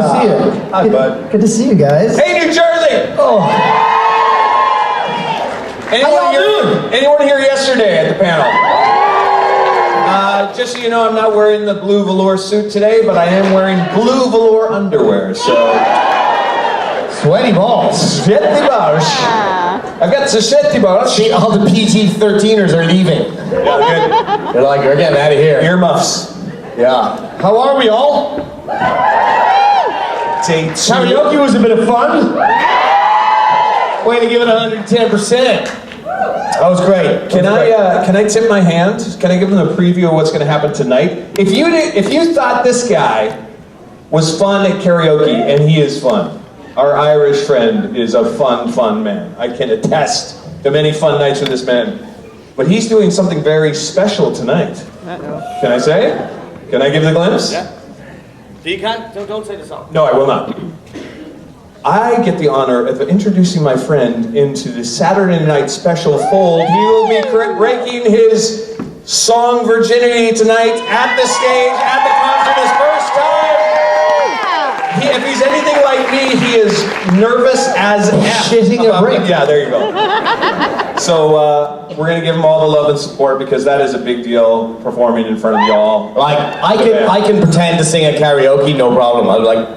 to see you. Hi, bud. Good to see you guys. Hey, New Jersey! Oh. Anyone here yesterday at the panel? Just so you know, I'm not wearing the blue velour suit today, but I am wearing blue velour underwear, so... Sweaty balls. Sweaty balls. I've got the sweaty balls. See, all the PG-13ers are leaving. Yeah, good. They're like, we're getting out of here. Earmuffs. Yeah. How are we all? Karaoke was a bit of fun. Way to give it 110%. That was great. Can I tip my hand? Can I give them a preview of what's going to happen tonight? If you thought this guy was fun at karaoke, and he is fun. Our Irish friend is a fun man. I can attest to many fun nights with this man. But he's doing something very special tonight. Can I say it? Can I give the glimpse? Yeah. You can't. Don't say the song. No, I will not. I get the honor of introducing my friend into the Saturday night special fold. He will be breaking his song virginity tonight at the stage, at the concert, his first time. If he's anything like me, he is nervous as F. Shitting a brick. Yeah, there you go. So we're gonna give him all the love and support because that is a big deal performing in front of y'all. Like, I can pretend to sing at karaoke, no problem. I'm like...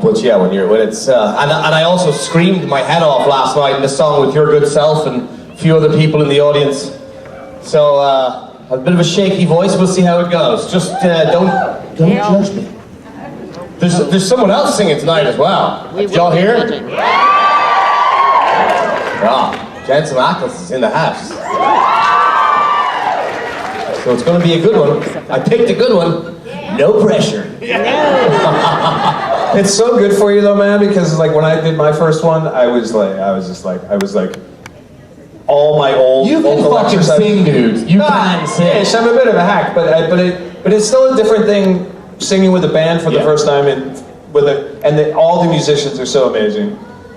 but yeah, when it's and I also screamed my head off last night in the song with Your Good Self and a few other people in the audience. So I have a bit of a shaky voice. We'll see how it goes. Just don't judge me. There's someone else singing tonight as well. Did y'all hear? Ah, Jensen Ackles is in the house. So it's going to be a good one. I picked a good one. No pressure. It's so good for you though, man, because like when I did my first one, I was like all my old you can fucking sing, dude. You can sing. Yes, I'm a bit of a hack, but it's still a different thing singing with a band for the first time all the musicians are so amazing.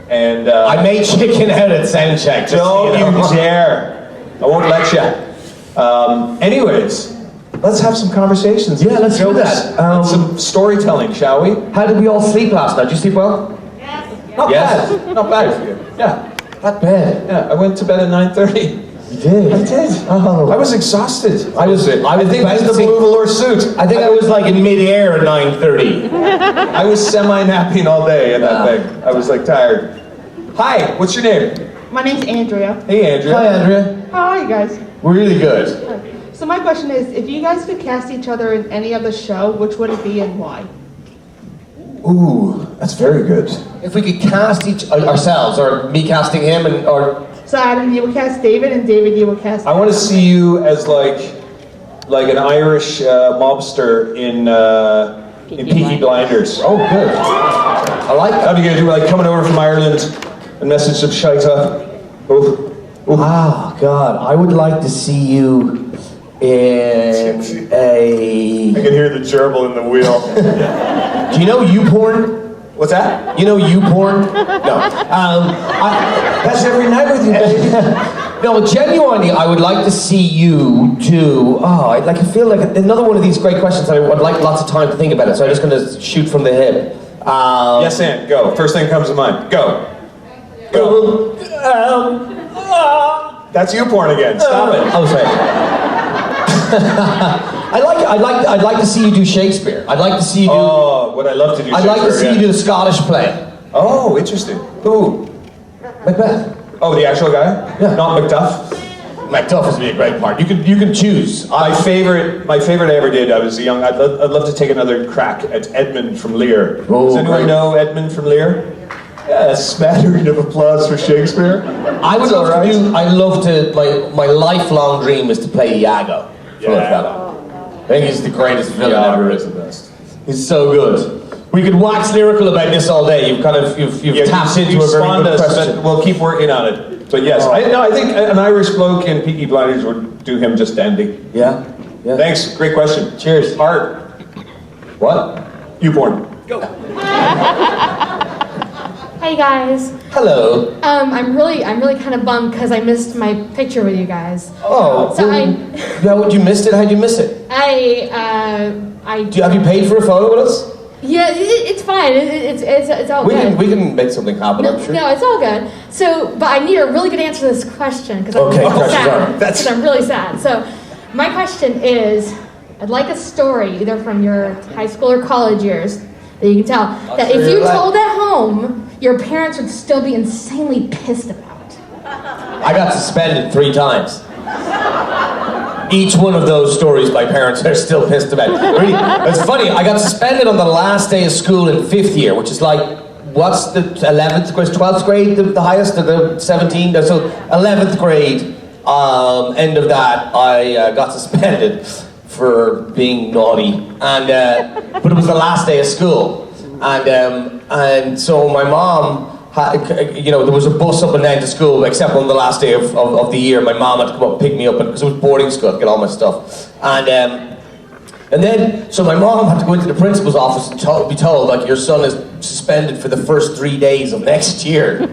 And I made chicken out at sound check. Don't you dare! I won't let you. Anyways. Let's have some conversations. Yeah, let's do that. Some storytelling, shall we? How did we all sleep last night? Did you sleep well? Yes. Not bad. Not bad for you. Yeah. Not bad. Yeah, I went to bed at 9:30. You did? I did. Oh. I was exhausted. I think that's the blue velour suit. I think I was like in mid-air at 9:30. I was semi-napping all day in that thing. I was like tired. Hi, what's your name? My name's Andrea. Hey, Andrea. Hi, Andrea. How are you guys? We're really good. So my question is, if you guys could cast each other in any other show, which would it be and why? Ooh, that's very good. If we could cast ourselves, or me casting him, or... So Adam, you would cast David, and David, you would cast... I want to see you as like an Irish mobster in Peaky Blinders. Oh, good. I like that. That'd be good. Like coming over from Ireland and messing some shite up. Ooh. Ah, God, I would like to see you in a... I can hear the gerbil in the wheel. Do you know YouPorn? What's that? You know YouPorn? No. That's every night with you, baby. No, genuinely, I would like to see you do... I feel like another one of these great questions. I would like lots of time to think about it, so I'm just going to shoot from the hip. Yes, and go. First thing that comes to mind. Go. Go. That's YouPorn again. Stop it. Oh, sorry. I'd like to see you do Shakespeare. I'd like to see you do... Oh, would I love to do Shakespeare. I'd like to see you do the Scottish play. Oh, interesting. Who? Macbeth. Oh, the actual guy? Yeah. Not Macduff? Macduff would be a great part. You can choose. My favorite I ever did, I was young, I'd love to take another crack at Edmund from Lear. Oh, does anyone know Edmund from Lear? Yeah, a smattering of applause for Shakespeare. I would love to do... I love to... My lifelong dream is to play Iago. Yeah. I think he's the greatest villain ever. Is the best. He's so good. We could wax lyrical about this all day. You've tapped into a very good question. We'll keep working on it. But yes, I think an Irish bloke in Peaky Blinders would do him just dandy. Yeah. Thanks, great question. Cheers. Art. What? YouPorn. Go. Hey guys. Hello. I'm really kind of bummed because I missed my picture with you guys. Oh. So you missed it? How'd you miss it? I Have you paid for a photo with us? Yeah, it's fine. It's all We good. can make something happen, I'm sure. No, it's all good. So, but I need a really good answer to this question because I'm Okay, really pressure's sad. on. Because I'm really sad. So, my question is, I'd like a story either from your high school or college years that you can tell that if you told at home, your parents would still be insanely pissed about. I got suspended 3 times. Each one of those stories my parents are still pissed about. Really, it's funny, I got suspended on the last day of school in 5th year, which is like, what's the 11th grade, 12th grade, the highest, or the 17th? So 11th grade, end of that, I got suspended for being naughty. And, but it was the last day of school. And so my mom, there was a bus up and down to school, except on the last day of the year. My mom had to come up and pick me up because it was boarding school to get all my stuff. And then, so my mom had to go into the principal's office and be told, like, your son is suspended for the first 3 days of next year.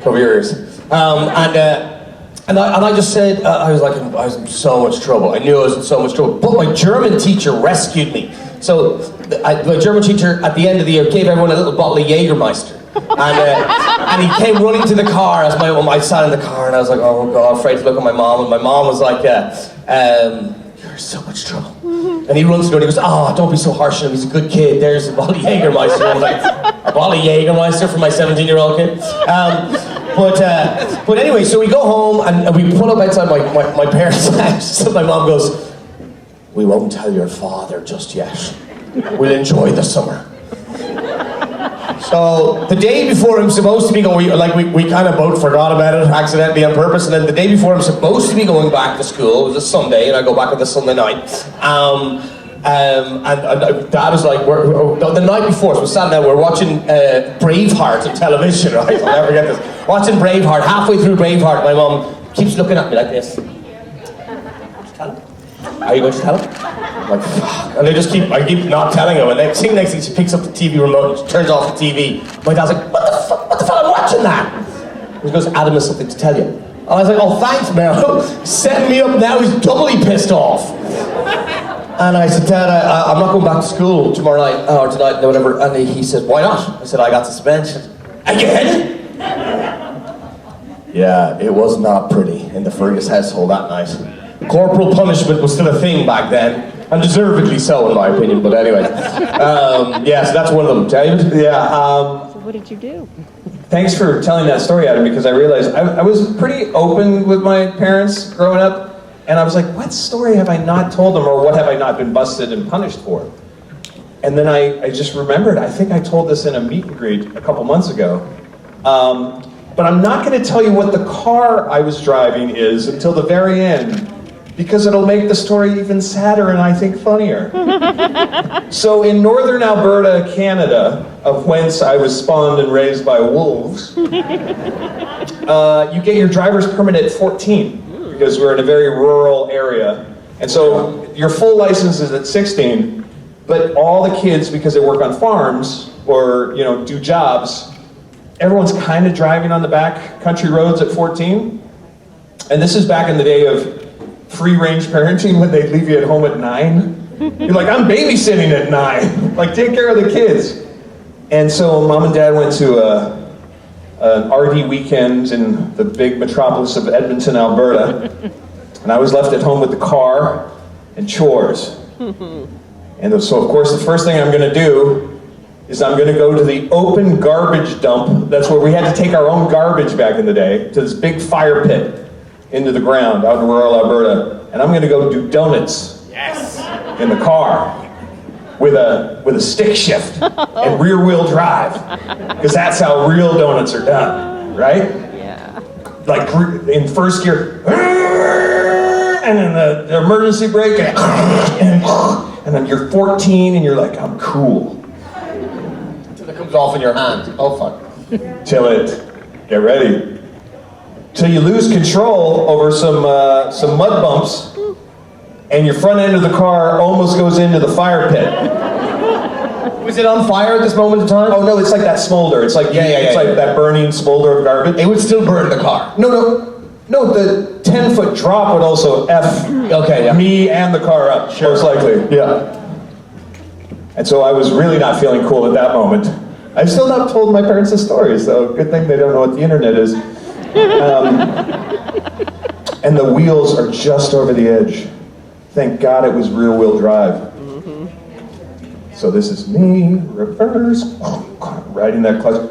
Cover your ears. And I just said, I was in so much trouble. I knew I was in so much trouble. But my German teacher rescued me. So my German teacher, at the end of the year, gave everyone a little bottle of Jägermeister. And he came running to the car as I sat in the car, and I was like, oh God, afraid to look at my mom. And my mom was like, you're in so much trouble. And he runs to the door and he goes, oh, don't be so harsh on him, he's a good kid. There's a bottle of Jägermeister. I was like, a bottle of Jägermeister for my 17-year-old kid? But anyway, so we go home and we pull up outside my parents' house. So my mom goes, we won't tell your father just yet. We'll enjoy the summer. So the day before I'm supposed to be going, we kind of both forgot about it accidentally on purpose, and then the day before I'm supposed to be going back to school, it was a Sunday, and I go back on the Sunday night. And Dad was like, the night before, so we're sat down, we're watching Braveheart on television, right? I'll never forget this. Watching Braveheart, halfway through Braveheart, my mom keeps looking at me like this. Are you going to tell him? I'm like, fuck. And I keep not telling him. And next thing she picks up the TV remote and she turns off the TV. My dad's like, what the fuck, I'm watching that? And he goes, Adam has something to tell you. And I was like, oh, thanks, Mel. Setting me up now, he's doubly pissed off. And I said, Dad, I'm not going back to school tomorrow night, or tonight, or whatever. And he said, why not? I said, I got suspension. Again? Yeah, it was not pretty in the Fergus household that night. Corporal punishment was still a thing back then, and deservedly so in my opinion, but anyway. Yeah, so that's one of them. David? Yeah. So what did you do? Thanks for telling that story, Adam, because I realized I was pretty open with my parents growing up, and I was like, what story have I not told them, or what have I not been busted and punished for? And then I just remembered, I think I told this in a meet and greet a couple months ago. But I'm not going to tell you what the car I was driving is until the very end, because it'll make the story even sadder and I think funnier. So in northern Alberta, Canada, of whence I was spawned and raised by wolves, you get your driver's permit at 14, because we're in a very rural area. And so your full license is at 16, but all the kids, because they work on farms or do jobs, everyone's kind of driving on the back country roads at 14. And this is back in the day of free-range parenting when they'd leave you at home at 9. You're like, I'm babysitting at 9. Like, take care of the kids. And so Mom and Dad went to an RV weekend in the big metropolis of Edmonton, Alberta. And I was left at home with the car and chores. And so, of course, the first thing I'm going to do is I'm going to go to the open garbage dump. That's where we had to take our own garbage back in the day, to this big fire pit into the ground out in rural Alberta. And I'm going to go do donuts in the car with a stick shift and rear wheel drive, because that's how real donuts are done, right? Yeah. Like in first gear, and then the emergency brake, and then you're 14 and you're like, I'm cool. Until it comes off in your hand. Oh, fuck. Till it, get ready. Till you lose control over some mud bumps, and your front end of the car almost goes into the fire pit. Was it on fire at this moment in time? Oh no, it's like that smolder. It's like it's like that burning smolder of garbage. It would still burn the car. No, the 10-foot drop would also F me and the car up, most likely. Yeah. And so I was really not feeling cool at that moment. I've still not told my parents the story, so good thing they don't know what the internet is. And the wheels are just over the edge. Thank God it was rear-wheel drive. So this is me, reverse, riding that clutch.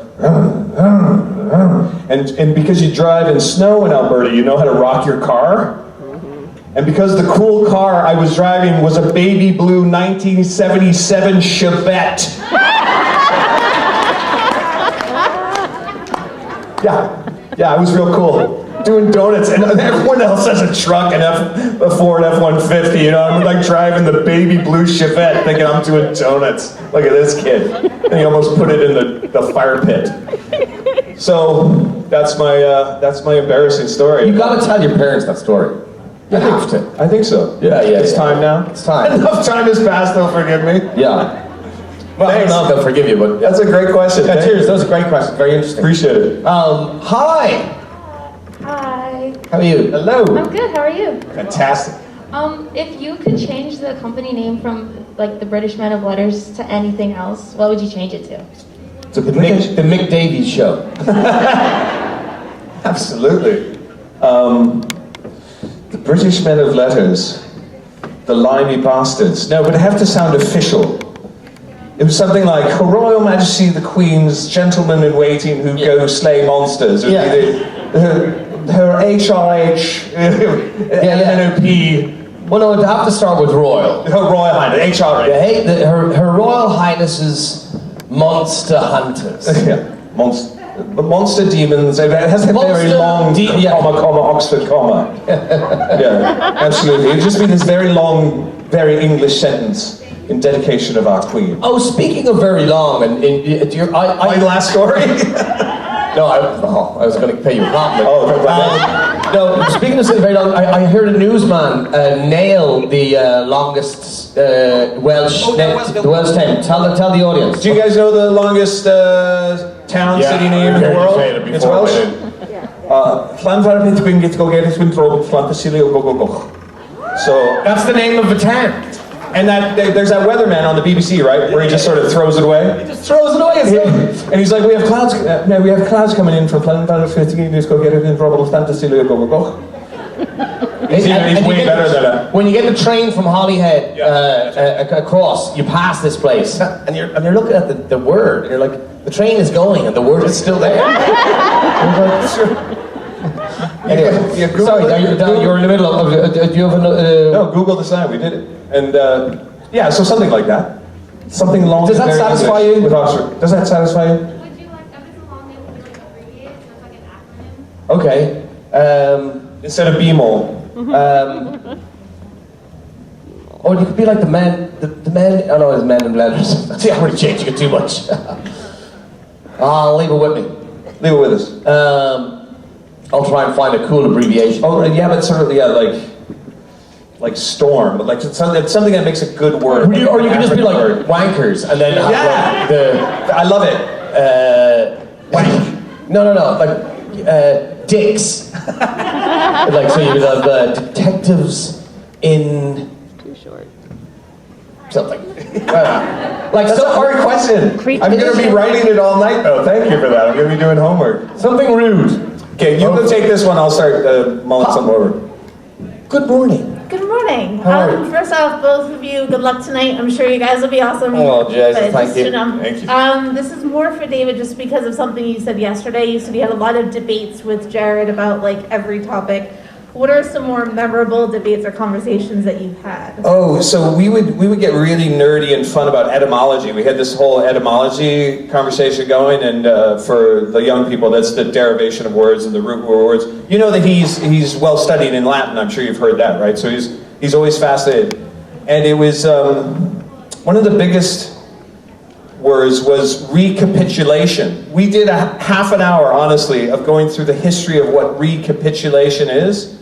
And because you drive in snow in Alberta, you know how to rock your car. And because the cool car I was driving was a baby blue 1977 Chevette. Yeah, I was real cool. Doing donuts, and everyone else has a truck and a Ford F-150, you know, I'm like driving the baby blue Chevette thinking I'm doing donuts. Look at this kid. And he almost put it in the fire pit. So, that's my embarrassing story. You gotta tell your parents that story. You have to. I think so. Yeah. It's time now? It's time. Enough time has passed, they'll forgive me. Yeah. Well, I don't know if they'll forgive you, but... That's a great question. Yeah, cheers, that was a great question. Very interesting. Appreciate it. Hi. Hi. How are you? Hello. I'm good. How are you? Fantastic. If you could change the company name from like the British Men of Letters to anything else, what would you change it to? The Mick Davies Show. Absolutely. The British Men of Letters. The Limey Bastards. No, but it have to sound official. It was something like, Her Royal Majesty the Queen's Gentlemen in Waiting who go slay monsters. Or her HRH, NOP. Well, no, it'd have to start with Royal. Her Royal Highness, HRH. Her Royal Highness's Monster Hunters. Yeah, monster demons. It has a very long comma, Oxford comma. Yeah, absolutely. It'd just be this very long, very English sentence in dedication of our Queen. Oh, speaking of very long, and My last story? No, I was going to pay you a compliment. No, speaking of very long, I heard a newsman nail the longest Welsh the Welsh name. Tell the audience. Do you guys know the longest town, city name in the world? It's Welsh? So That's the name of the town. and there's that weatherman on the BBC, right, where he just sort of throws it away. He just throws it away. And he's like, we have clouds coming in from Llanfair 15. Let's go get it in Robert Fantasy. He's way better than that. When you get the train from Holyhead across, you pass this place, and you're looking at the word, and you're like, the train is going, and the word is still there. Anyway, sorry, you're in the middle of. Do you have No, Google the sign. We did it, and so something like that. Something long. Does that satisfy you? With Oxford. Does that satisfy you? Would you like, if it's a long name, would you like abbreviate so it's like an acronym? Okay. Instead of BMOL. Or you could be like the men. Oh no, it's Men in Letters. See, I'm already changing it too much. I'll leave it with me. Leave it with us. I'll try and find a cool abbreviation. Oh, yeah, but sort of, like storm, but like it's something that makes a good word. Or you can just be like wankers, and then have I love it. wank. No, like dicks. Like so, you would have detectives in Too short. something. Like that's a hard question. I'm going to be writing it all night, though. Thank you for that. I'm going to be doing homework. Something rude. Okay, you go take this one. I'll start mulling some over. Good morning. Good morning. How are you? First off, both of you, good luck tonight. I'm sure you guys will be awesome. Oh, Jesus, But thank just, you. Thank you. This is more for David just because of something you said yesterday. You said you had a lot of debates with Jared about like every topic. What are some more memorable debates or conversations that you've had? Oh, so we would get really nerdy and fun about etymology. We had this whole etymology conversation going, and for the young people, that's the derivation of words and the root of words. You know that he's well studied in Latin. I'm sure you've heard that, right? So he's always fascinated. And it was one of the biggest words was recapitulation. We did a half an hour, honestly, of going through the history of what recapitulation is.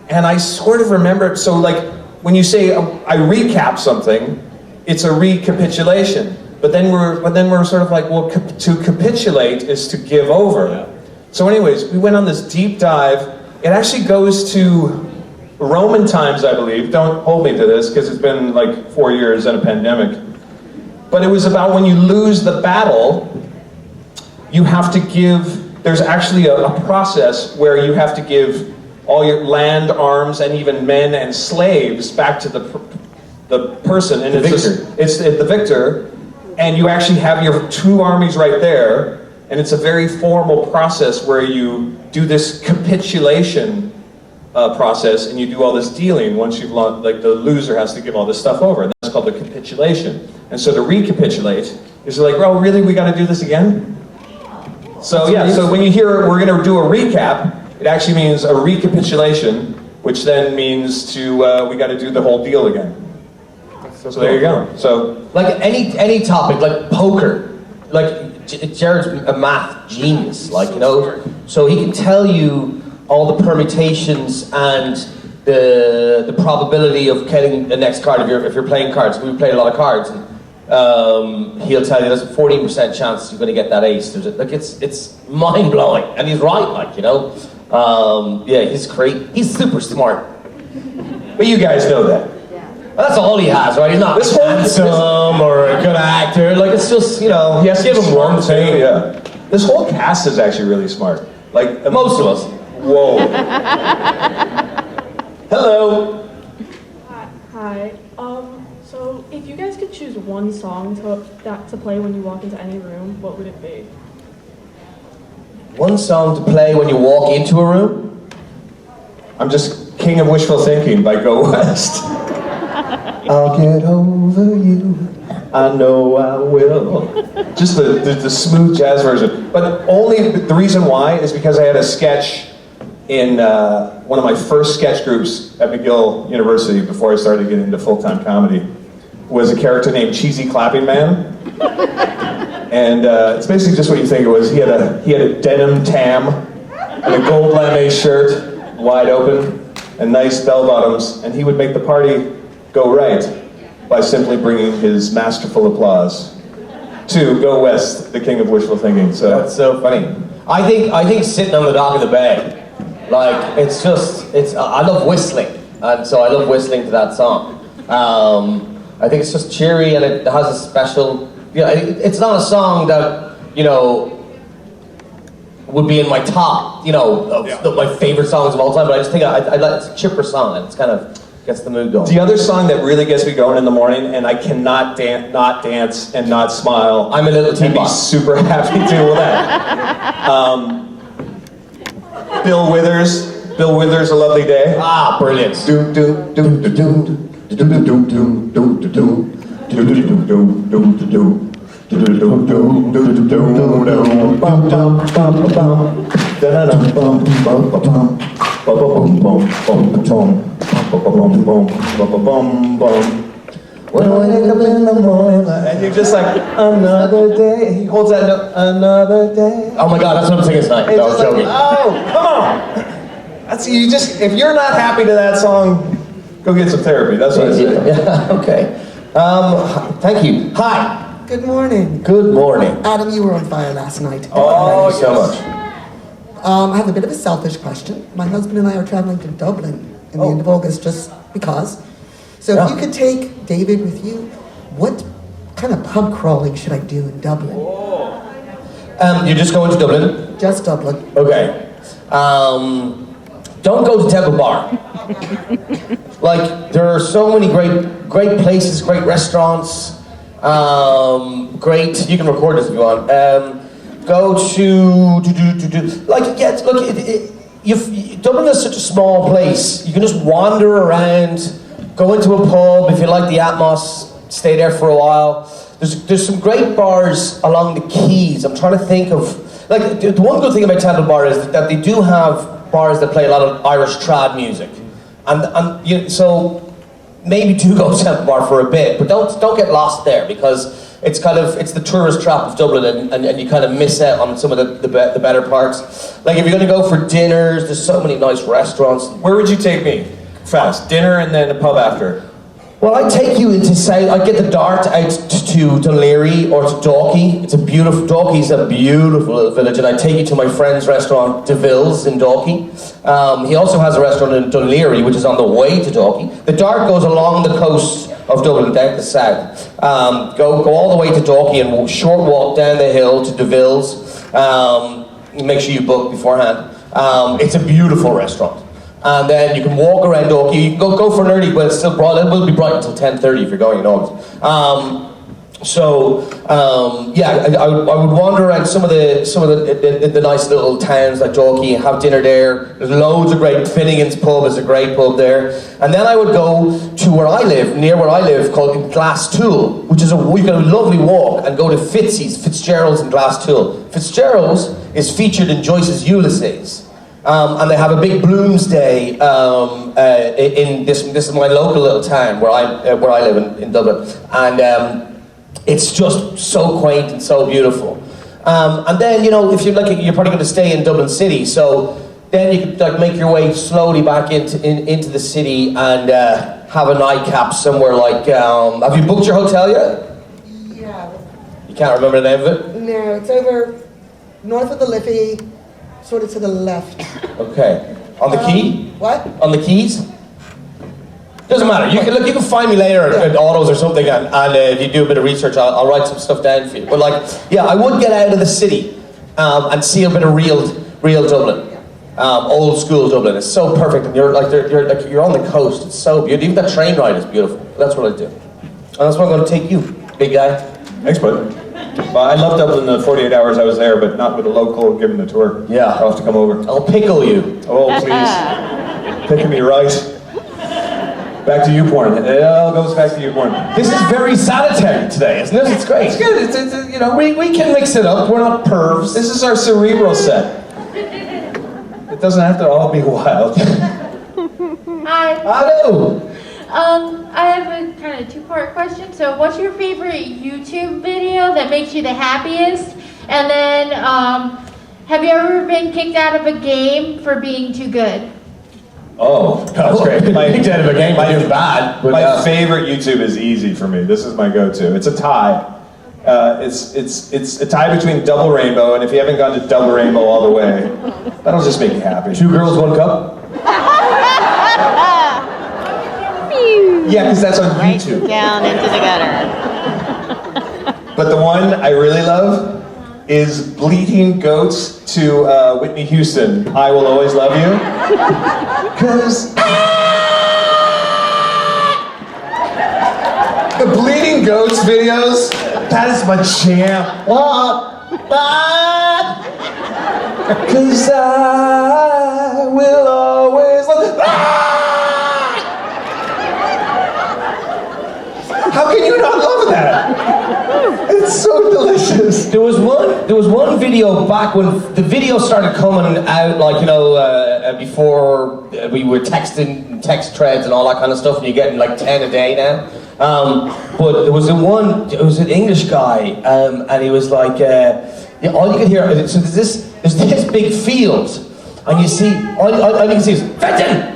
And I sort of remember, so like when you say I recap something, it's a recapitulation. But then we're sort of like, well, to capitulate is to give over. So anyways, we went on this deep dive it actually goes to Roman times, I believe. Don't hold me to this, because it's been like 4 years and a pandemic. But it was about when you lose the battle, you have to give, there's actually a process where you have to give all your land, arms, and even men and slaves back to the person. And it's the victor. And you actually have your two armies right there. And it's a very formal process where you do this capitulation process, and you do all this dealing once you've lost, like the loser has to give all this stuff over, and that's called the capitulation. And so to recapitulate is like, oh, really, we got to do this again? So yeah, so when you hear we're going to do a recap, it actually means a recapitulation, which then means to we got to do the whole deal again. So there you go. So like any topic, like poker, like Jared's a math genius, like, you know, so he can tell you all the permutations and the probability of getting the next card if you're playing cards. We play a lot of cards, and he'll tell you there's a 14% chance you're going to get that ace. Like it's mind blowing, and he's right. Like, you know, yeah, he's great. He's super smart. but you guys know that. Well, that's all he has, right? He's not handsome or a good actor. Like, it's just, you know, He has to give him one thing. thing. Yeah. This whole cast is actually really smart. Like Most of us. Whoa. Hello. Hi. So if you guys could choose one song to play when you walk into any room, what would it be? One song to play when you walk into a room? I'm just King of Wishful Thinking by Go West. I'll get over you. I know I will. Just the smooth jazz version. But only the reason why is because I had a sketch in one of my first sketch groups at McGill University before I started getting into full-time comedy. Was a character named Cheesy Clapping Man. And it's basically just what you think it was. He had a denim tam and a gold lame shirt, wide open, and nice bell bottoms, and he would make the party go right by simply bringing his masterful applause to Go West, the King of Wishful Thinking. So That's so funny. I think sitting on the dock of the bay, like, I love whistling, and so I love whistling to that song. I think it's just cheery, and it has a special, you know, it's not a song that, you know, would be in my top, you know, of my favorite songs of all time, but I just think it's a chipper song, and it's kind of gets the mood going. the other song that really gets me going in the morning, and I cannot not dance and not smile. I'm a little and be teapot. super happy to with that. Bill Withers, A Lovely Day. Ah, brilliant. When I wake up in the morning, and you're just like, another day. He holds that note, another day. Oh my God, that's what I'm singing tonight. It's No, I was just like, joking. oh, come on. That's you. Just if you're not happy to that song, go get some therapy. That's what I say. Yeah, okay. Thank you. Hi. Good morning. Good morning. Adam, you were on fire last night. Oh, thank you so much. I have a bit of a selfish question. My husband and I are traveling to Dublin in the end of August just because. So if you could take David with you, what kind of pub crawling should I do in Dublin? You're just going to Dublin? Just Dublin. Okay. Don't go to Temple Bar. Like, there are so many great places, great restaurants, great, you can record this if you want. Go to like, yeah, look, Dublin is such a small place. You can just wander around, go into a pub if you like the atmos, stay there for a while. There's some great bars along the quays. I'm trying to think of, like, the one good thing about Temple Bar is that they do have bars that play a lot of Irish trad music, and so maybe do go to Temple Bar for a bit, but don't get lost there, because it's the tourist trap of Dublin, and you kind of miss out on some of the better parts. Like, if you're going to go for dinners, there's so many nice restaurants. Where would you take me? Fast. Dinner and then a pub after. Well, I take you into South. I get the Dart out to Dunleary or to Dalkey. Dalkey's a beautiful little village, and I take you to my friend's restaurant, DeVille's in Dalkey. He also has a restaurant in Dunleary, which is on the way to Dalkey. The Dart goes along the coast of Dublin, down to the south. Go all the way to Dalkey and short walk down the hill to DeVille's. Make sure you book beforehand. It's a beautiful restaurant. And then you can walk around Dalkey. You can go for an early, but it's still bright. It will be bright until 10:30 if you're going in August. I would wander around some of the nice little towns like Dalkey and have dinner there. There's loads of great. Finnegan's pub is a great pub there. And then I would go to near where I live, called Glasstool, which is you can have a lovely walk and go to Fitzgerald's in Glasstool. Fitzgerald's is featured in Joyce's Ulysses. And they have a big Bloomsday in this is my local little town where I live in Dublin, and it's just so quaint and so beautiful. And then if you're probably going to stay in Dublin City, so then you could make your way slowly back into the city and have a nightcap somewhere like. Have you booked your hotel yet? Yeah. You can't remember the name of it? No, it's over north of the Liffey, sort of to the left. Okay. On the Quay? What? On the Quays? Doesn't matter. You can find me later at Autos or something, and if you do a bit of research, I'll write some stuff down for you. But I would get out of the city and see a bit of real Dublin, old school Dublin. It's so perfect, and you're on the coast. It's so beautiful. Even that train ride is beautiful. That's what I do, and that's where I'm going to take you, big guy. Thanks, bud. Well, I love Dublin the 48 hours I was there, but not with a local giving the tour. Yeah. I'll have to come over. I'll pickle you. Oh, please. Picking me right. Back to YouPorn. It all goes back to YouPorn. This is very sanitary today, isn't it? It's great. It's good. It's we can mix it up. We're not pervs. This is our cerebral set. It doesn't have to all be wild. Hi. Hello. I have a kind of two-part question. So what's your favorite YouTube video that makes you the happiest? And then, have you ever been kicked out of a game for being too good? Oh, that's great. Kicked out of a game by doing bad. My favorite YouTube is easy for me. This is my go-to. It's a tie. It's a tie between Double Rainbow, and if you haven't gone to Double Rainbow all the way, that'll just make you happy. 2 girls, 1 cup? Yeah, because that's on YouTube. Down into the gutter. But the one I really love is Bleating Goats to Whitney Houston, I Will Always Love You. Because the Bleating Goats videos, that is my jam. Because I will always love you. How can you not love that? It's so delicious. There was one video back when the video started coming out, before we were texting text threads and all that kind of stuff, and you're getting 10 a day now. But there was it was an English guy, and he was all you could hear. So there's this big field, and you see all you can see is Fenton.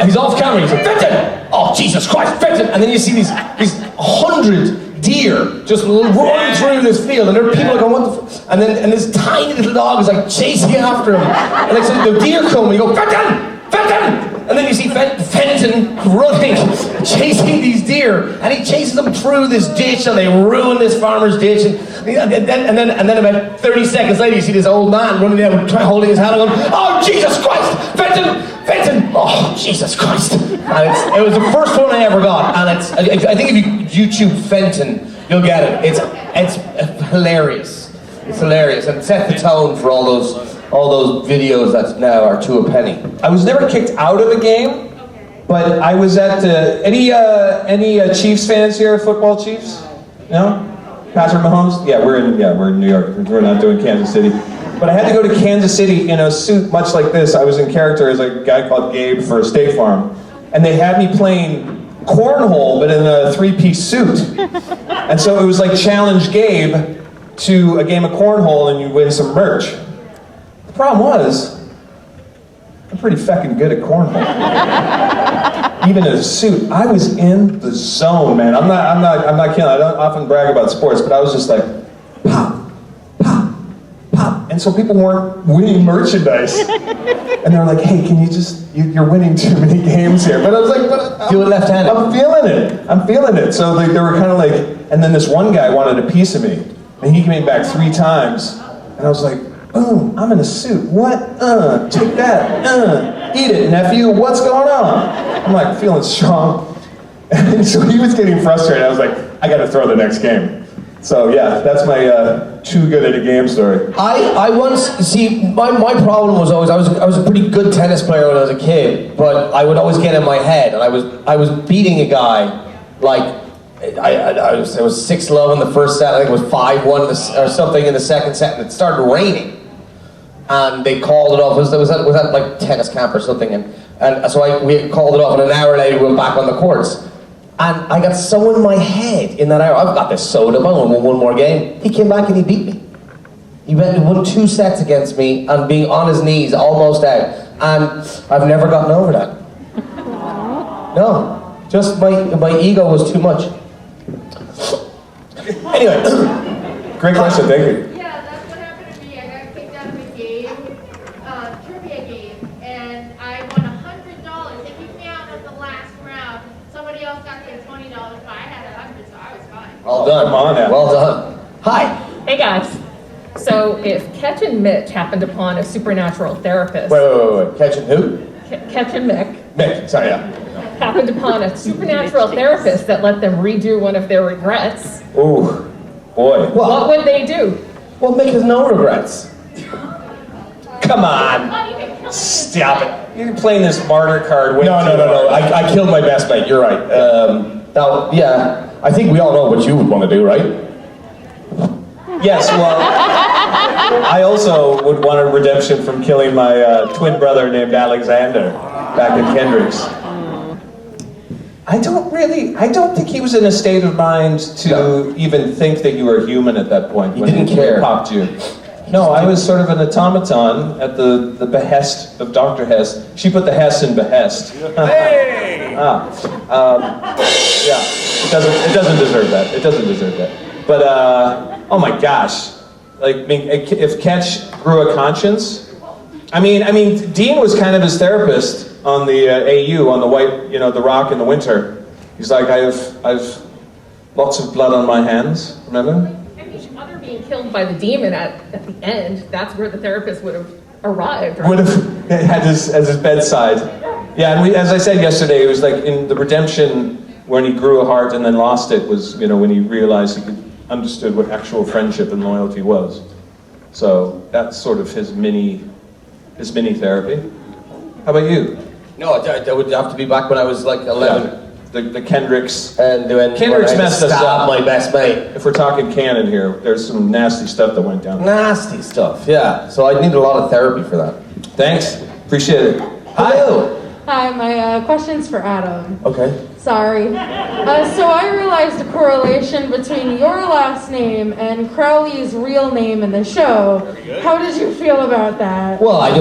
He's off camera. He's like, Fenton! Oh, Jesus Christ, Fenton! And then you see these 100 deer just run through this field, and there are people going, what the f-? And this tiny little dog is chasing after him. And so the deer come, and you go, Fenton! Fenton! And then you see Fenton running, chasing these deer, and he chases them through this ditch, and they ruin this farmer's ditch. And then about 30 seconds later, you see this old man running down, holding his hand, and going, oh, Jesus Christ! Fenton! Fenton! Oh, Jesus Christ! And it was the first one I ever got, and I think if you YouTube Fenton, you'll get it. It's hilarious. It's hilarious, and set the tone for all those videos that now are 2 a penny. I was never kicked out of a game, but I was at any Chiefs fans here? Football Chiefs? No? Patrick Mahomes? Yeah, we're in New York. We're not doing Kansas City. But I had to go to Kansas City in a suit much like this. I was in character as a guy called Gabe for State Farm, and they had me playing cornhole, but in a 3-piece suit. And so it was challenge Gabe to a game of cornhole, and you win some merch. The problem was, I'm pretty fucking good at cornhole. Even in a suit, I was in the zone, man. I'm not kidding. I don't often brag about sports, but I was just like, pop, pop, pop. And so people weren't winning merchandise. And they're like, hey, can you just, you're winning too many games here. But I was like, but do it left-handed. I'm feeling it. So they were kind of like, and then this one guy wanted a piece of me. And he came back 3 times. And I was like, boom, I'm in a suit. What? Take that. Eat it, nephew. What's going on? I'm like feeling strong. And so he was getting frustrated. I was like, I got to throw the next game. So yeah, that's my too good at a game story. I once, see, my problem was always, I was a pretty good tennis player when I was a kid, but I would always get in my head, and I was beating a guy, like, it was 6-love in the first set, I think it was 5-1 or something in the second set, and it started raining. And they called it off. Was that like tennis camp or something? And so we called it off, and an hour later we went back on the courts. And I got so in my head in that hour, I've got this sewed up, I want one more game. He came back and he beat me. He won 2 sets against me and being on his knees, almost out. And I've never gotten over that. No, just my ego was too much. Anyway, great question, thank you. Well done. Come on now. Well done. Hi. Hey guys. So if Ketch and Mitch happened upon a supernatural therapist. Wait. Ketch and who? Ketch and Mick. Mick, sorry, yeah. Happened upon a supernatural therapist that let them redo one of their regrets. Ooh, boy. What would they do? Well, Mick has no regrets. Come on. Stop it. You're playing this martyr card. No. I killed my best mate, you're right. Now, yeah, I think we all know what you would want to do, right? Yes, well, I also would want a redemption from killing my twin brother named Alexander back in Kendrick's. I don't think he was in a state of mind to even think that you were human at that point. He didn't care. Popped you. No, I was sort of an automaton at the behest of Dr. Hess. She put the Hess in behest. Hey! Yeah, it doesn't deserve that. It doesn't deserve that. But, oh my gosh. Like, I mean, if Ketch grew a conscience, I mean, Dean was kind of his therapist on the AU, on the white, the rock in the winter. He's like, I've lots of blood on my hands, remember? Other being killed by the demon at the end, that's where the therapist would have arrived, right? Would have had as his bedside. Yeah, and as I said yesterday, it was like in the redemption when he grew a heart and then lost it was, when he realized he understood what actual friendship and loyalty was. So that's sort of his mini therapy. How about you? No, I would have to be back when I was like 11. Yeah. The Kendricks. And when Kendricks messed us up. My best mate. If we're talking canon here, there's some nasty stuff that went down. Nasty stuff, yeah. So I need a lot of therapy for that. Thanks. Appreciate it. Hello. Hi, my question's for Adam. Okay. Sorry. So I realized a correlation between your last name and Crowley's real name in the show. How did you feel about that? Well, I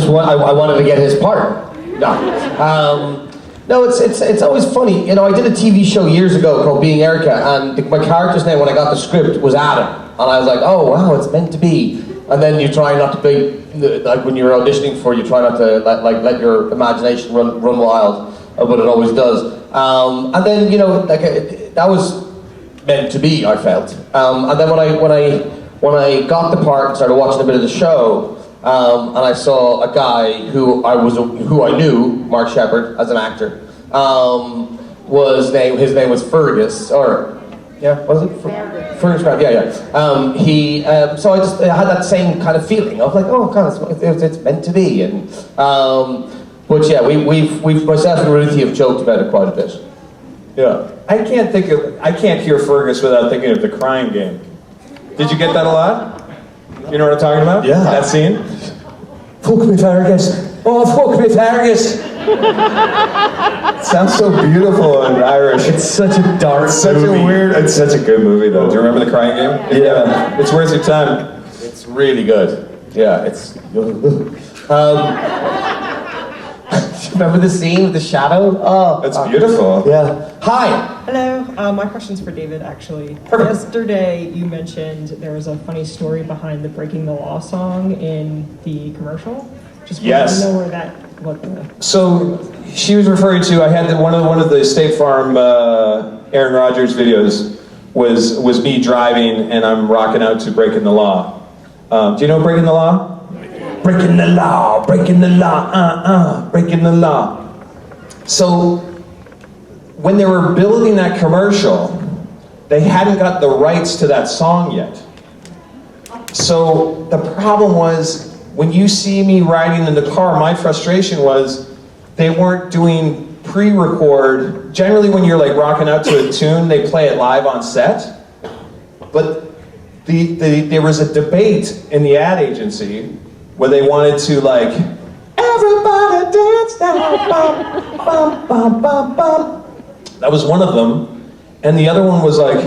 wanted to get his part. No. No, it's always funny. I did a TV show years ago called Being Erica, and my character's name when I got the script was Adam. And I was like, oh wow, it's meant to be. And then you try not to be, like when you're auditioning for, you try not to let your imagination run wild, but it always does. And then that was meant to be, I felt. And then when I got the part and started watching a bit of the show, and I saw a guy who I knew, Mark Shepard, as an actor. His name was Fergus, was it? Fergus, yeah. So I had that same kind of feeling. I was like, oh God, it's meant to be. And but yeah, we've myself and Ruthie have joked about it quite a bit. Yeah, I can't hear Fergus without thinking of The Crying Game. Did you get that a lot? You know what I'm talking about? Yeah. That scene? Fuck me, Fergus. Oh, fuck me, Fergus. It sounds so beautiful in Irish. It's such a dark movie. It's such a good movie, though. Do you remember The Crying Game? Yeah. It's worth your time. It's really good. Yeah, it's... Remember the scene with the shadow? Oh, That's beautiful. Yeah. Hi. Hello, my question's for David, actually. Perfect. Yesterday, you mentioned there was a funny story behind the Breaking the Law song in the commercial. Just wanted to know where that, So she was referring to, I had one of the State Farm Aaron Rodgers videos was me driving and I'm rocking out to Breaking the Law. Do you know Breaking the Law? Breaking the law, breaking the law, breaking the law. So when they were building that commercial, they hadn't got the rights to that song yet. So the problem was, when you see me riding in the car, my frustration was they weren't doing pre-record. Generally when you're like rocking out to a tune, they play it live on set. But there was a debate in the ad agency where they wanted to like, everybody dance now, bum, bum, bum, bum, bum. That was one of them. And the other one was like,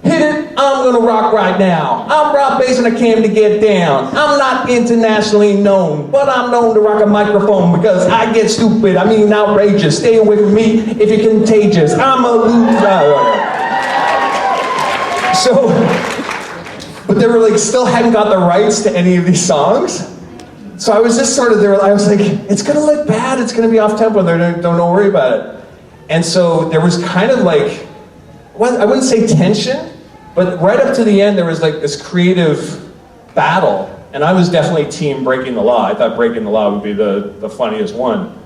hit it, I'm gonna rock right now. I'm Rob Bass and I came to get down. I'm not internationally known, but I'm known to rock a microphone because I get stupid, I mean outrageous. Stay away from me if you're contagious. I'm a loser. So, but they were like, still hadn't got the rights to any of these songs. So I was just sort of there, I was like, it's gonna look bad, it's gonna be off tempo, don't worry about it. And so there was kind of like, well, I wouldn't say tension, but right up to the end there was like this creative battle. And I was definitely team Breaking the Law. I thought Breaking the Law would be the funniest one.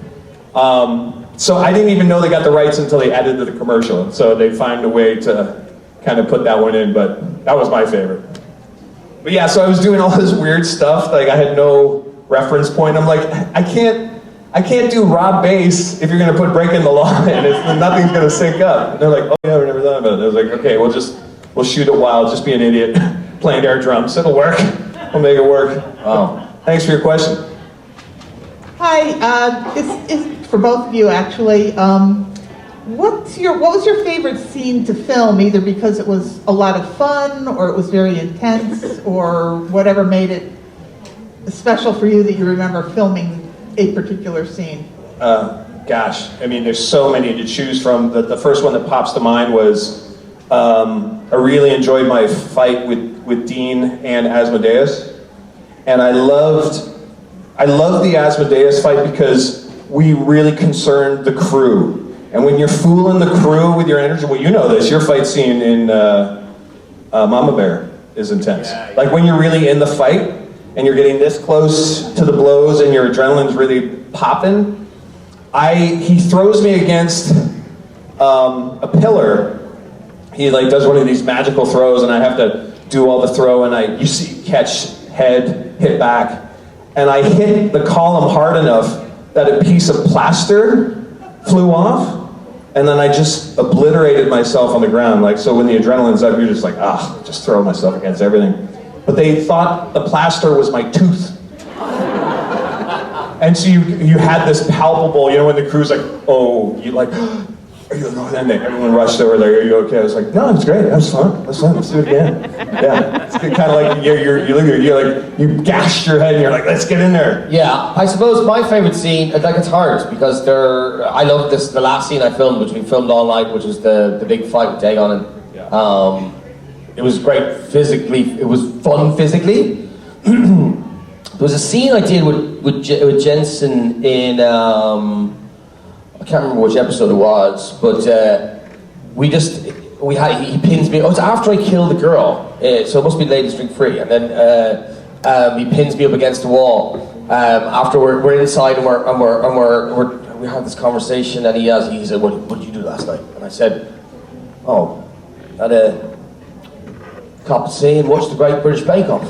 So I didn't even know they got the rights until they edited the commercial. So they found a way to kind of put that one in, but that was my favorite. But yeah, so I was doing all this weird stuff, like I had no reference point. I'm like, I can't do Rob Bass if you're gonna put Breaking the Law in, nothing's gonna sync up. And they're like, oh yeah, we never thought about it. I was like, okay, we'll shoot it wild, just be an idiot, playing air drums, it'll work, we'll make it work. Wow. Thanks for your question. Hi, this is for both of you actually. What was your favorite scene to film, either because it was a lot of fun, or it was very intense, or whatever made it special for you that you remember filming a particular scene? Gosh, I mean, there's so many to choose from. The first one that pops to mind was, I really enjoyed my fight with Dean and Asmodeus. And I loved the Asmodeus fight because we really concerned the crew. And when you're fooling the crew with your energy, well, you know this, your fight scene in Mama Bear is intense. Yeah. Like when you're really in the fight and you're getting this close to the blows and your adrenaline's really popping, he throws me against a pillar. He like does one of these magical throws and I have to do all the throw and you see catch head, hit back. And I hit the column hard enough that a piece of plaster flew off. And then I just obliterated myself on the ground. Like, so when the adrenaline's up, you're just like, just throw myself against everything. But they thought the plaster was my tooth. And so you had this palpable, when the crew's like, oh, you like, are you okay? And everyone rushed over there, are you okay? I was like, no, it's great, that was fun, let's do it again. Yeah, it's kind of like, you gashed your head and you're like, let's get in there. Yeah, I suppose my favorite scene, like it's hard, because I love the last scene I filmed, which we filmed all night, which was the big fight with Dagon. And, it was great physically, it was fun physically. There was a scene I did with Jensen in, I can't remember which episode it was, but he pins me. Oh, it's after I kill the girl, so it must be Ladies Drink Free. And then he pins me up against the wall. After we're inside and we have this conversation, and he said, "What did you do last night?" And I said, "Oh, had a cup of tea and watched the Great British Bake Off."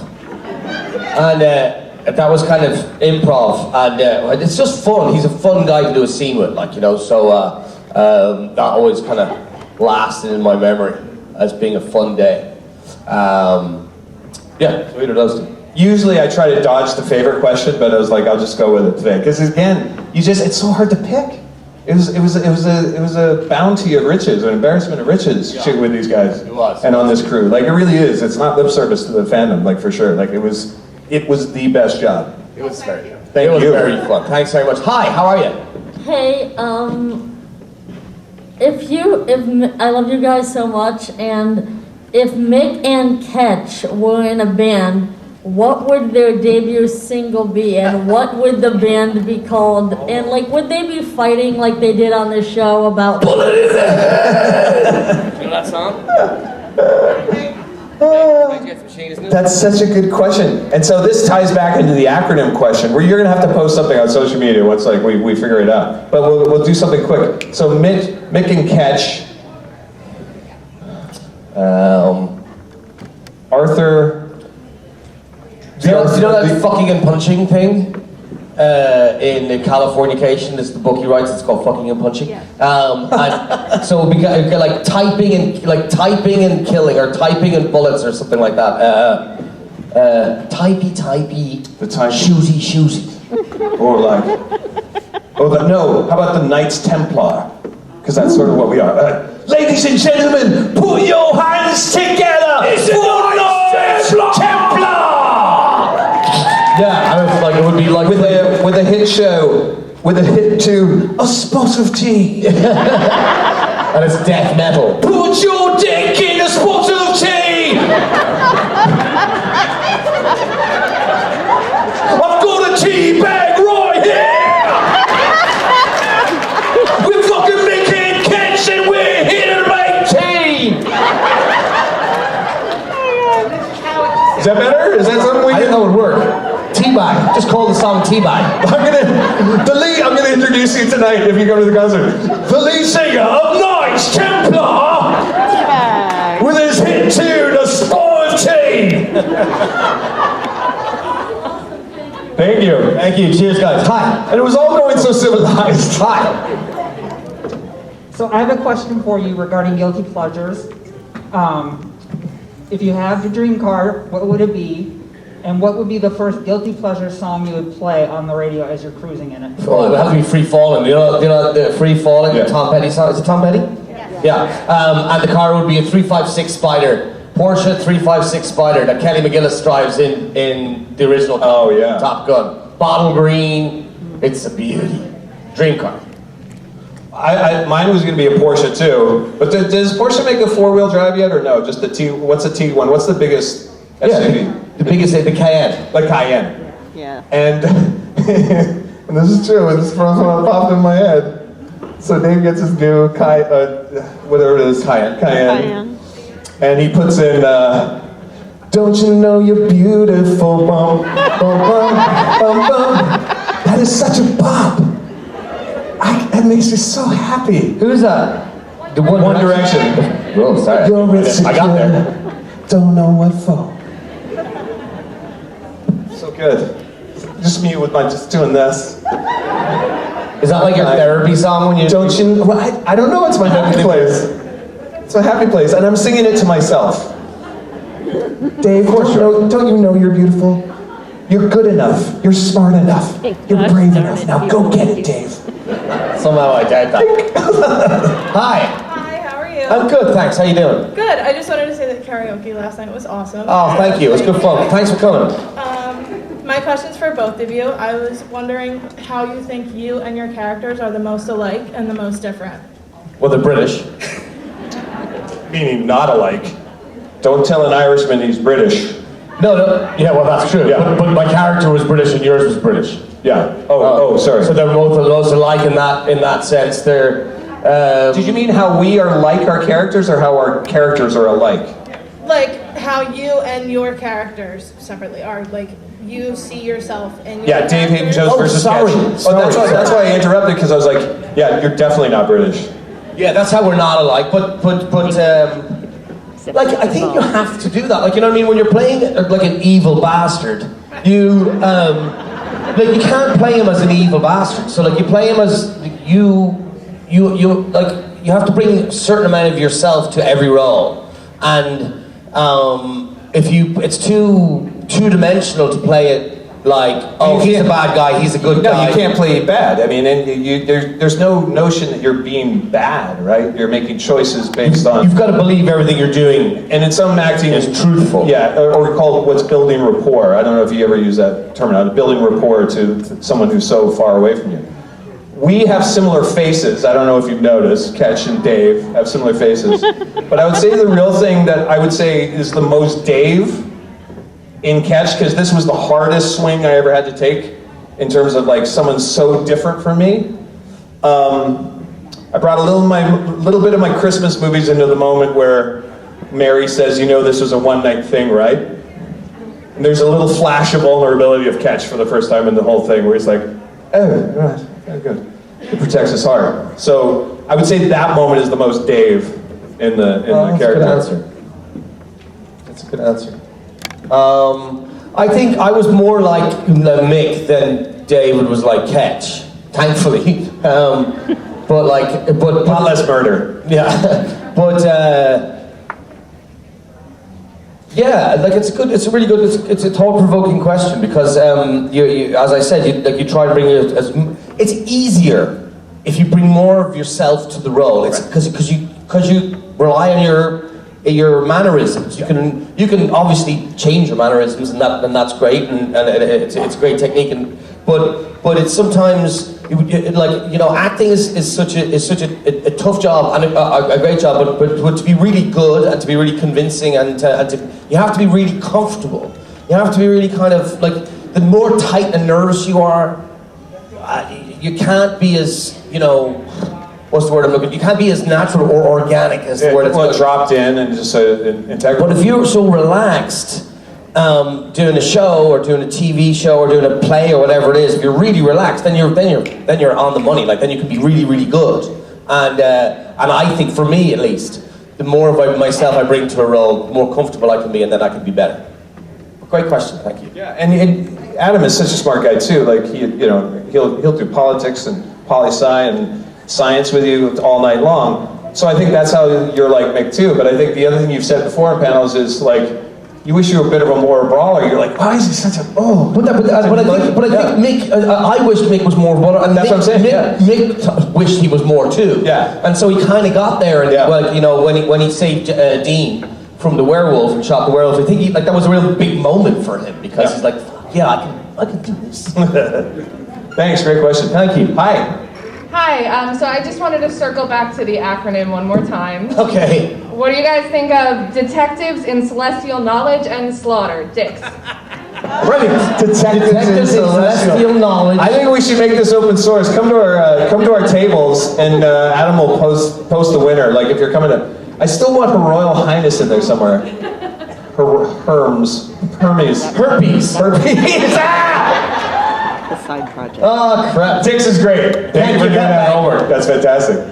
And that was kind of improv, and it's just fun. He's a fun guy to do a scene with, so that always kind of lasted in my memory as being a fun day. Yeah, so either of those two. Usually I try to dodge the favorite question, but I was like, I'll just go with it today. Because again, it's so hard to pick. It was a bounty of riches, an embarrassment of riches with these guys. It was. And on this crew. Like, it really is. It's not lip service to the fandom, like, for sure. Like, it was the best job. It was very Thank you. Very fun. Thanks very much. Hi, how are you? Hey, I love you guys so much, and if Mick and Ketch were in a band, what would their debut single be, and what would the band be called? And like, would they be fighting like they did on the show about? Bullet in the head. You know that song? That's such a good question. And so this ties back into the acronym question, where you're going to have to post something on social media once like we figure it out. But we'll do something quick. So Mick and Ketch, Arthur. Do you know that fucking and punching thing? In Californication, this is the book he writes. It's called Fucking and Punching. Yeah. And so we got like typing and killing, or typing and bullets, or something like that. Typey, the type, shooty. Or like, no. How about the Knights Templar? Because that's sort of what we are. Ladies and gentlemen, put your hands together. It's the Knights Templar. Yeah, I mean, like it would be like with a hit show, with a hit to A Spot of Tea, and it's death metal. Put your dick in a spot of tea. I've got a tea bag right here. We're fucking making cats and we're here to make tea. Is that better? Is that something we can? I think that would work. Teabag. Just call the song Teabag. I'm gonna introduce you tonight if you come to the concert. The lead singer of Knights Templar with his hit tune, A Spot of Tea. Thank you. Thank you. Cheers, guys. Hi. And it was all going so civilized. Hi. So I have a question for you regarding guilty pleasures. If you have your dream car, what would it be? And what would be the first guilty pleasure song you would play on the radio as you're cruising in it? Oh, it would have to be Free Falling. You know the Free Falling, yeah. The Tom Petty song? Is it Tom Petty? Yeah. And the car would be a 356 Spider. Porsche 356 Spider that Kelly McGillis drives in the original Top Gun. Bottle green. It's a beauty. Dream car. Mine was going to be a Porsche too. But does Porsche make a 4-wheel drive yet or no? Just the T. What's the T1? What's the biggest SUV? The biggest, the Cayenne. The Cayenne. Yeah. And and this is true. And this is the first one that popped in my head. So Dave gets his new whatever it is, Cayenne. And he puts in, don't you know you're beautiful, bum, bum, bum, bum, bum. That is such a pop. That makes me so happy. Who's that? The One Direction. Oh, sorry. You're insecure, I got there. Don't know what for. So good. Just me with just doing this. Is that like your therapy song when you... Don't you... Well, I don't know. It's my happy place. It's my happy place, and I'm singing it to myself. Dave, don't you know you're beautiful? You're good enough. You're smart enough. You're brave enough. Now go get it, Dave. Somehow I doubt that. Hi. Hi, how are you? I'm good, thanks. How you doing? Good. I just wanted to say that karaoke last night was awesome. Oh, thank you. It was good fun. Thanks for coming. My question's for both of you. I was wondering how you think you and your characters are the most alike and the most different. Well, they're British. Meaning not alike. Don't tell an Irishman he's British. No. Yeah, well, that's true. Yeah. But my character was British and yours was British. Yeah. Oh, sorry. So they're both the most alike in that sense. They're. Did you mean how we are like our characters, or how our characters are alike? Like how you and your characters separately are. Like you see yourself in your Dave Haydn-Jones versus sorry. Ketch. That's why I interrupted, because I was like, yeah, you're definitely not British. Yeah, that's how we're not alike. But like I think you have to do that. Like, you know what I mean? When you're playing like an evil bastard, you like you can't play him as an evil bastard. So like you play him as you like you have to bring a certain amount of yourself to every role. And it's too two-dimensional to play it like, oh, he's a bad guy, he's a good guy. No, you can't play bad. I mean, and there's no notion that you're being bad, right? You're making choices based on... You've got to believe everything you're doing. And in some acting... is truthful. Yeah, or called what's building rapport. I don't know if you ever use that terminology, building rapport to someone who's so far away from you. we have similar faces. I don't know if you've noticed, Ketch and Dave have similar faces. But I would say the real thing that I would say is the most Dave in Ketch, because this was the hardest swing I ever had to take in terms of like someone so different from me. I brought a little bit of my Christmas movies into the moment where Mary says, you know this was a one-night thing, right? And there's a little flash of vulnerability of Ketch for the first time in the whole thing where he's like, oh, right, very good. It protects his heart. So I would say that moment is the most Dave in the character. That's a good answer. That's a good answer. I think I was more like Mick than David was like Ketch, thankfully. But Not less murder. Yeah, but yeah, like it's a really good, it's a thought-provoking question because you, as I said, you try to bring it as, it's easier if you bring more of yourself to the role. It's because you rely on your mannerisms. You can obviously change your mannerisms, and that's great, and it's a great technique. But it's sometimes acting is such a tough job and a great job. But to be really good and to be really convincing and you have to be really comfortable. You have to be really kind of like the more tight and nervous you are, you can't be as what's the word I'm looking? You can't be as natural or organic as the word. Well, dropped in and just integral. But if you're so relaxed, doing a show or doing a TV show or doing a play or whatever it is, if you're really relaxed, then you're on the money. Like then you can be really, really good. And I think for me at least, the more of myself I bring to a role, the more comfortable I can be, and then I can be better. Great question, thank you. Yeah, and Adam is such a smart guy too. Like he'll do politics and poli-sci and science with you all night long. So I think that's how you're like Mick too. But I think the other thing you've said before in panels is like, you wish you were a bit of a more brawler. You're like, why is he such a But I think Mick. I wish Mick was more. And that's what I'm saying. Mick wished he was more too. Yeah. And so he kind of got there. And when he saved Dean from the werewolf and shot the werewolf, I think that was a real big moment for him because he's like, yeah, I can do this. Thanks. Great question. Thank you. Hi. Hi, so I just wanted to circle back to the acronym one more time. Okay. What do you guys think of Detectives in Celestial Knowledge and Slaughter? Dicks. Brilliant. Detectives in Celestial Knowledge. I think we should make this open source. Come to our tables, and Adam will post the winner. Like if you're coming to, I still want Her Royal Highness in there somewhere. Hermes. The side project. Oh crap! Dix is great. Thank you for doing that homework. That's fantastic.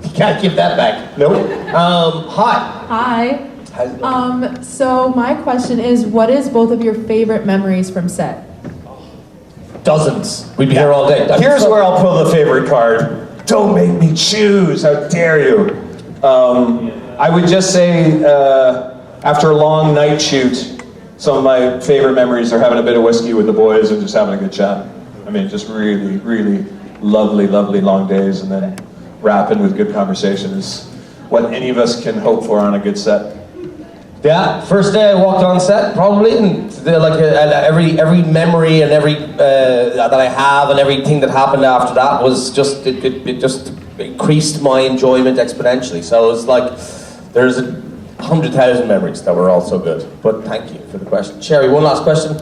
You can't give that back. Nope. Hi. Hi. So my question is, what is both of your favorite memories from set? Dozens. We'd be here all day. Here's where I'll pull the favorite card. Don't make me choose. How dare you? I would just say, after a long night shoot, some of my favorite memories are having a bit of whiskey with the boys and just having a good chat. I mean, just really, really lovely, lovely long days, and then wrapping with good conversation is what any of us can hope for on a good set. Yeah, first day I walked on set, probably, and every memory and every that I have and everything that happened after that was just it just increased my enjoyment exponentially. So it was like there's 100,000 memories that were all so good. But thank you for the question. Sherry, one last question.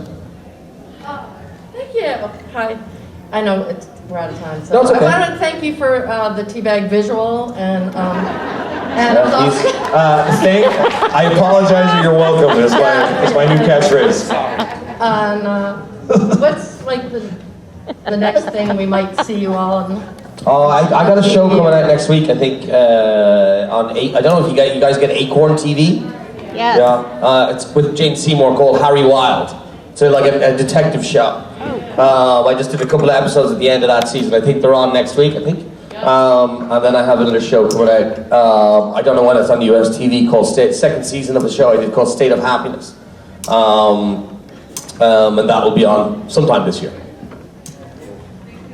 Thank you. Hi. I know we're out of time, so No, it's okay. I wanted to thank you for the teabag visual and I apologize, but you're welcome. That's my new catchphrase. And what's like the next thing we might see you all in? Oh, I got a show coming out next week. I think on 8. I don't know if you guys get Acorn TV. Yes. Yeah. It's with Jane Seymour called Harry Wild. So like a detective show. I just did a couple of episodes at the end of that season. I think they're on next week. I think. And then I have another show coming out. I don't know when it's on US TV called second season of a show I did called State of Happiness. And that will be on sometime this year.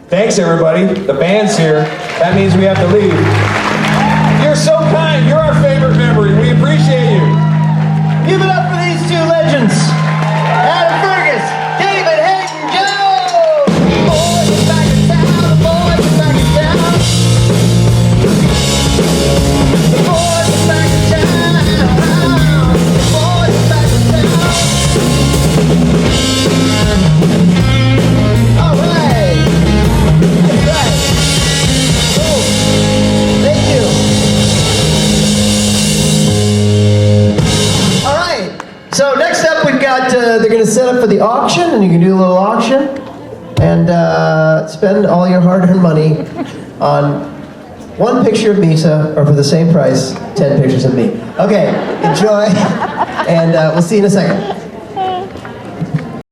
Thanks, everybody. The band's here. That means we have to leave. You're so kind. You're our favorite memory. We appreciate you. Give it up for these two legends. Adam Fergus, David Haydn-Jones. Boys back in town, boys So next up, we've got, they're going to set up for the auction, and you can do a little auction, and spend all your hard-earned money on one picture of Misa, or for the same price, 10 pictures of me. Okay, enjoy, and we'll see you in a second.